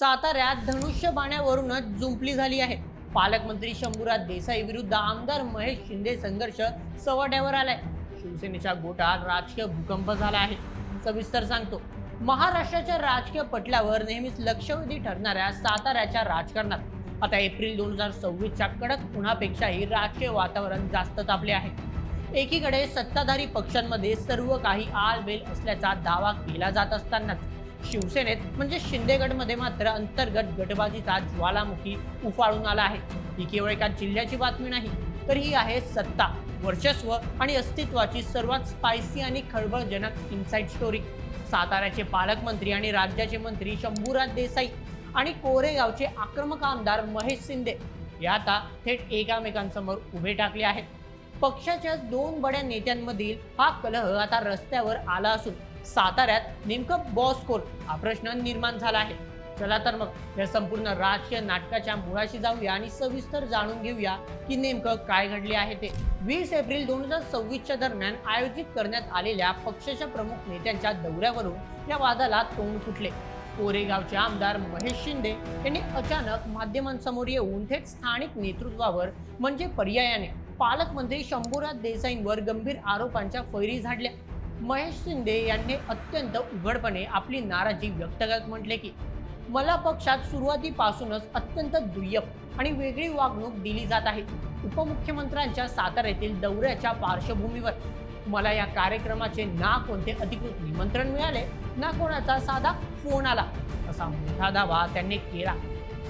साताऱ्यात धनुष्यबाण्यावरूनच जुंपली झाली आहे. पालकमंत्री शंभूराज देसाई विरुद्ध आमदार महेश शिंदे संघर्ष सवाट्यावर आलाय. शिवसेनेच्या गोटात राजकीय भूकंप झाला आहे. सविस्तर सांगतो. महाराष्ट्राच्या राजकीय पटलावर नेहमीच लक्षवेधी ठरणाऱ्या साताऱ्याच्या राजकारणात आता एप्रिल 2026च्या कडक उन्हापेक्षाही राजकीय वातावरण जास्त तापले आहे. एकीकडे सत्ताधारी पक्षांमध्ये सर्व काही आलबेल असल्याचा दावा केला जात असतानाच शिवसेनेत म्हणजे शिंदेगडमध्ये मात्र अंतर्गत गटबाजीचा ज्वालामुखी उफाळून आला आहे. ही केवळ एका जिल्ह्याची बातमी नाही, तर ही आहे सत्ता, वर्चस्व आणि अस्तित्वाची सर्वात स्पायसी आणि खळबळजनक इनसाइड स्टोरी. साताऱ्याचे पालकमंत्री आणि राज्याचे मंत्री शंभूराज देसाई आणि कोरेगावचे आक्रमक आमदार महेश शिंदे हे आता थेट एकमेकांसमोर उभे टाकले आहेत. पक्षाच्या दोन बड्या नेत्यांमधील हा कलह आता रस्त्यावर आला असून साताऱ्यात नेमकं बॉस कोण हा प्रश्न निर्माण झाला आहे. चला तर मग या संपूर्ण राजकीय नाटकाच्या मुळाशी जाऊया आणि सविस्तर जाणून घेऊया की नेमकं काय घडले आहे ते. 20 एप्रिल 2026च्या दरम्यान आयोजित करण्यात आलेल्या पक्षाच्या प्रमुख नेत्यांच्या दौऱ्यावरून या वादाला तोंड फुटले. कोरेगावचे आमदार महेश शिंदे यांनी अचानक माध्यमांसमोर येऊन थेट स्थानिक नेतृत्वावर म्हणजे पर्यायाने पालकमंत्री शंभूराज देसाईंवर गंभीर आरोपांच्या फैरी झाडल्या. महेश शिंदे यांनी अत्यंत उघडपणे आपली नाराजी व्यक्त करत म्हटले की मला पक्षात सुरुवातीपासूनच अत्यंत दुय्यम आणि वेगळी वागणूक दिली जात आहे. उपमुख्यमंत्र्यांच्या साताऱ्यातील दौऱ्याच्या पार्श्वभूमीवर मला या कार्यक्रमाचे ना कोणते अधिकृत निमंत्रण मिळाले ना कोणाचा साधा फोन आला, असा मोठा दावा त्यांनी केला.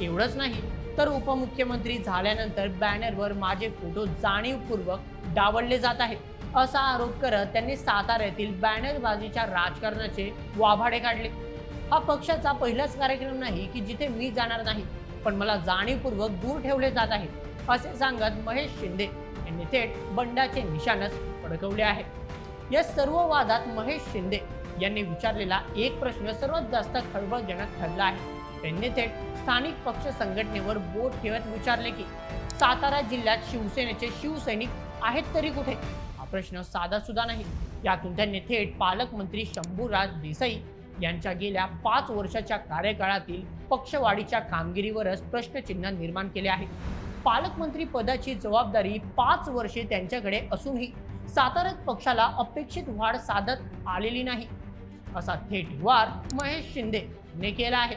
एवढंच नाही तर उपमुख्यमंत्री झाल्यानंतर बॅनरवर माझे फोटो जाणीवपूर्वक डावलले जात आहेत असा आरोप करत त्यांनी साताऱ्यातील बॅनरबाजीच्या राजकारणाचे वाभाडे काढले. हा पक्षाचा पहिलाच कार्यक्रम नाही की जिथे मी जाणार नाही, पण मला जाणीवपूर्वक दूर ठेवले जात आहे, असे सांगत महेश शिंदे यांनी थेट बंडाचे निशाणच फडकवले आहे. या सर्व वादात महेश शिंदे यांनी विचारलेला एक प्रश्न सर्वात जास्त खळबळजनक ठरला आहे. त्यांनी थेट स्थानिक पक्ष संघटनेवर बोट ठेवत विचारले की सातारा जिल्ह्यात शिवसेनेचे शिवसैनिक आहेत तरी कुठे? हा प्रश्न साधा सुद्धा नाही. यातून त्यांनी थेट पालकमंत्री शंभूराज देसाई यांच्या गेल्या 5 वर्षाच्या कार्यकाळातील पक्षवाढीच्या कामगिरीवरच प्रश्नचिन्ह निर्माण केले आहे. पालकमंत्री पदाची जबाबदारी 5 वर्षे त्यांच्याकडे असूनही साताऱ्यात पक्षाला अपेक्षित वाढ साधत आलेली नाही, असा थेट वार महेश शिंदे यांनी केला आहे.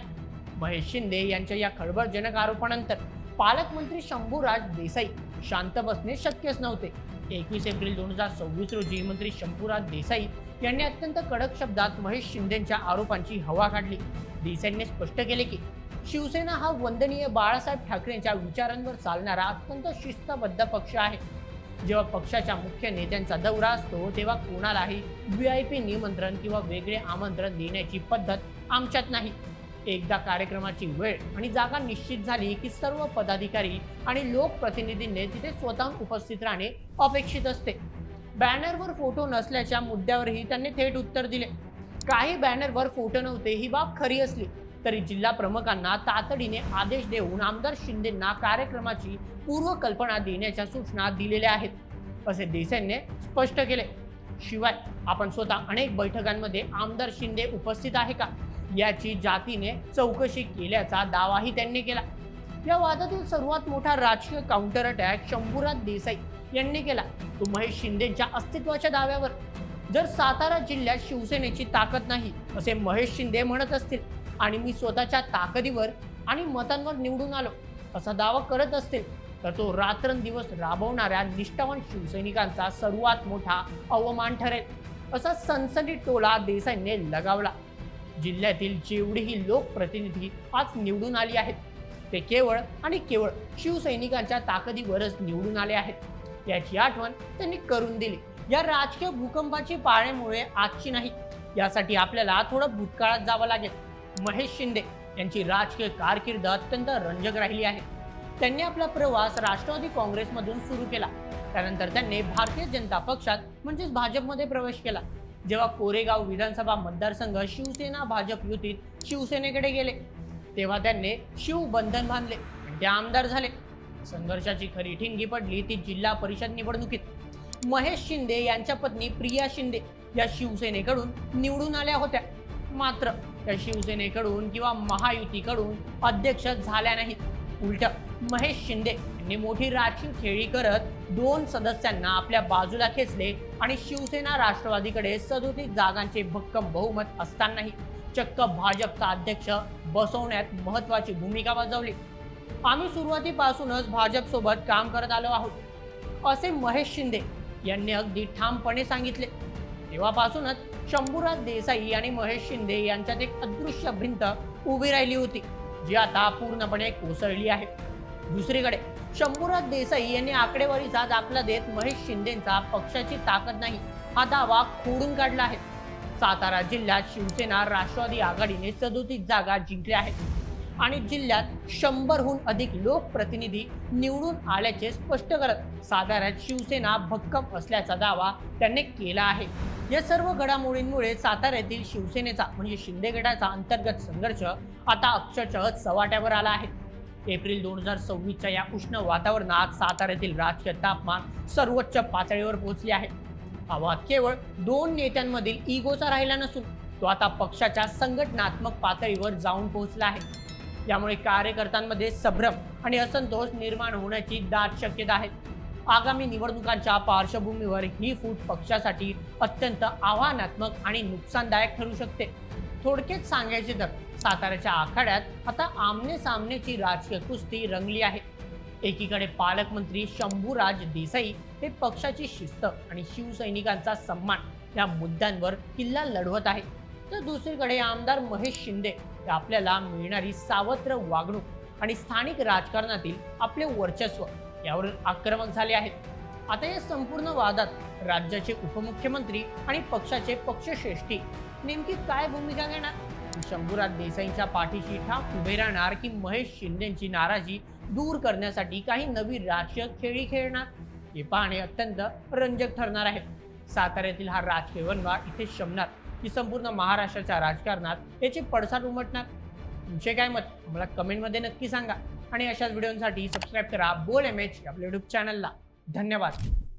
महेश शिंदे यांच्या या खळबळजनक आरोपानंतर पालकमंत्री शंभूराज देसाई शांत बसणे शक्यच नव्हते. 21 एप्रिल 2026 रोजी मंत्री शंभूराज देसाई यांनी अत्यंत कडक शब्दात महेश शिंदेच्या आरोपांची हवा काढली. देसाईंनी स्पष्ट केले की शिवसेना हा वंदनीय बाळासाहेब ठाकरेंच्या विचारांवर चालणारा अत्यंत शिस्तबद्ध पक्ष आहे. जेव्हा पक्षाच्या मुख्य नेत्यांचा दौरा असतो तेव्हा कोणालाही VIP निमंत्रण किंवा वेगळे आमंत्रण देण्याची पद्धत आमच्यात नाही. एकदा कार्यक्रमाची वेळ आणि जागा निश्चित झाली की सर्व पदाधिकारी आणि लोकप्रतिनिधींनी तिथे स्वतःहून उपस्थित राहणे अपेक्षित असते. बॅनरवर फोटो नसल्याच्या मुद्द्यावरही त्यांनी थेट उत्तर दिले. काही बॅनरवर फोटो नव्हते ही बाब खरी असली तरी जिल्हा प्रमुखांना तातडीने आदेश देऊन आमदार शिंदेंना कार्यक्रमाची पूर्वकल्पना देण्याच्या सूचना दिलेल्या आहेत, असे देसाईंनी स्पष्ट केले. शिवाय आपण स्वतः अनेक बैठकांमध्ये आमदार शिंदे उपस्थित आहे का याची जातीने चौकशी केल्याचा दावाही त्यांनी केला. या वादातील सर्वात मोठा राजकीय काउंटर अटॅक शंभूराज देसाई यांनी केला तो महेश शिंदेच्या अस्तित्वाच्या दाव्यावर. जर सातारा जिल्ह्यात शिवसेनेची ताकद नाही असे महेश शिंदे म्हणत असतील आणि मी स्वतःच्या ताकदीवर आणि मतांवर निवडून आलो असा दावा करत असतील तर तो रात्रंदिवस राबवणाऱ्या निष्ठावान शिवसैनिकांचा सर्वात मोठा अवमान ठरेल, असा सनसनीत टोला देसाईंनी लगावला. जिल्ह्यातील जेवढीही लोकप्रतिनिधी आज निवडून आली आहेत ते केवळ आणि केवळ शिवसैनिकांच्या ताकदीवरच निवडून आले आहेत याची आठवण त्यांनी करून दिली. या राजकीय भूकंपाची पाळेमुळे आजची नाही, यासाठी आपल्याला थोडं भूतकाळात जावं लागेल. महेश शिंदे यांची राजकीय कारकीर्द अत्यंत रंजक राहिली आहे. त्यांनी आपला प्रवास राष्ट्रवादी काँग्रेसमधून सुरू केला. त्यानंतर त्यांनी भारतीय जनता पक्षात म्हणजेच भाजपमध्ये प्रवेश केला. जेव्हा कोरेगाव विधानसभा मतदारसंघ शिवसेना भाजप युतीत शिवसेनेकडे गेले तेव्हा त्यांनी शिवबंधन बांधले आणि ते आमदार झाले. संघर्षाची खरी ठिणगी पडली ती जिल्हा परिषद निवडणुकीत. महेश शिंदे यांच्या पत्नी प्रिया शिंदे या शिवसेनेकडून निवडून आल्या होत्या. मात्र त्या शिवसेनेकडून किंवा महायुतीकडून अध्यक्ष झाल्या नाहीत। उलट महेश शिंदे यांनी मोठी राजकीय खेळी करत 2 सदस्यांना आपल्या बाजूला खेचले आणि शिवसेना राष्ट्रवादीकडे 37 जागांचे भक्कम बहुमत असतानाही चक्क भाजपचा अध्यक्ष बसवण्यात महत्त्वाची भूमिका बजावली। आम्ही सुरुवातीपासूनच भाजप सोबत काम करत आलो आहोत असे महेश शिंदे यांनी अगदी ठामपणे सांगितले। तेव्हापासूनच शंभूराज देसाई आणि महेश शिंदे यांच्यात एक अदृश्य भिंत उभी राहिली होती, जी आता पूर्णपणे कोसळली आहे। दुसरीकडे शंभूराज देसाई यांनी आकडेवारीचा दाखला देत महेश शिंदेंचा पक्षाची ताकद नाही हा दावा खोडून काढला आहे। सातारा जिल्ह्यात शिवसेना राष्ट्रवादी आघाडीने 37 जागा जिंकल्या आहेत आणि जिल्ह्यात 100हून अधिक लोकप्रतिनिधी निवडून आल्याचे स्पष्ट करत साताऱ्यात शिवसेना भक्कम असल्याचा दावा त्यांनी केला आहे। या सर्व घडामोडींमुळे साताऱ्यातील शिवसेनेचा म्हणजे शिंदे गटाचा अंतर्गत संघर्ष आता अक्षरशः चव्हाट्यावर आला आहे। एप्रिल 2026च्या या उष्ण वातावरणात साताऱ्यातील राजकीय तापमान सर्वोच्च पातळीवर पोहोचले आहे। हा वाद केवळ 2 नेत्यांमधील इगोचा राहिला नसून तो आता पक्षाच्या संघटनात्मक पातळीवर जाऊन पोहोचला आहे। यामुळे कार्यकर्त्यांमध्ये संभ्रम आणि असंतोष निर्माण होण्याची दाट शक्यता आहे। आगामी निवडणुकांच्या पार्श्वभूमीवर ही फूट पक्षासाठी अत्यंत आव्हानात्मक आणि नुकसानदायक ठरू शकते। थोडक्यात सांगायचे तर साताऱ्याच्या आखाड्यात आता आमने सामनेची राजकीय कुस्ती रंगली आहे। एकीकडे पालकमंत्री शंभूराज देसाई हे पक्षाची शिस्त आणि शिवसैनिकांचा सन्मान या मुद्द्यांवर किल्ला लढवत आहे, तर दुसरीकडे आमदार महेश शिंदे हे आपल्याला मिळणारी सावत्र वागणूक आणि स्थानिक राजकारणातील आपले वर्चस्व यावरून आक्रमक झाले आहेत। आता या संपूर्ण वादात राज्याचे उपमुख्यमंत्री आणि पक्षाचे पक्षश्रेष्ठी नेमकी काय भूमिका घेणार? शंभूराज देसाईंच्या पाठीशी ठाम उभे राहणार की महेश शिंदेची नाराजी दूर करण्यासाठी काही नवी राजकीय खेळी खेळणार? हे पाहणे अत्यंत रंजक ठरणार आहे। साताऱ्यातील हा राजकीय वणवा इथे शमणार की संपूर्ण महाराष्ट्राच्या राजकारणात याचे पडसाद उमटणार? तुमचे काय मत मला कमेंटमध्ये नक्की सांगा आणि अशाच व्हिडिओसाठी सबस्क्राईब करा बोल MH आपल्या YouTube चॅनलला। धन्यवाद।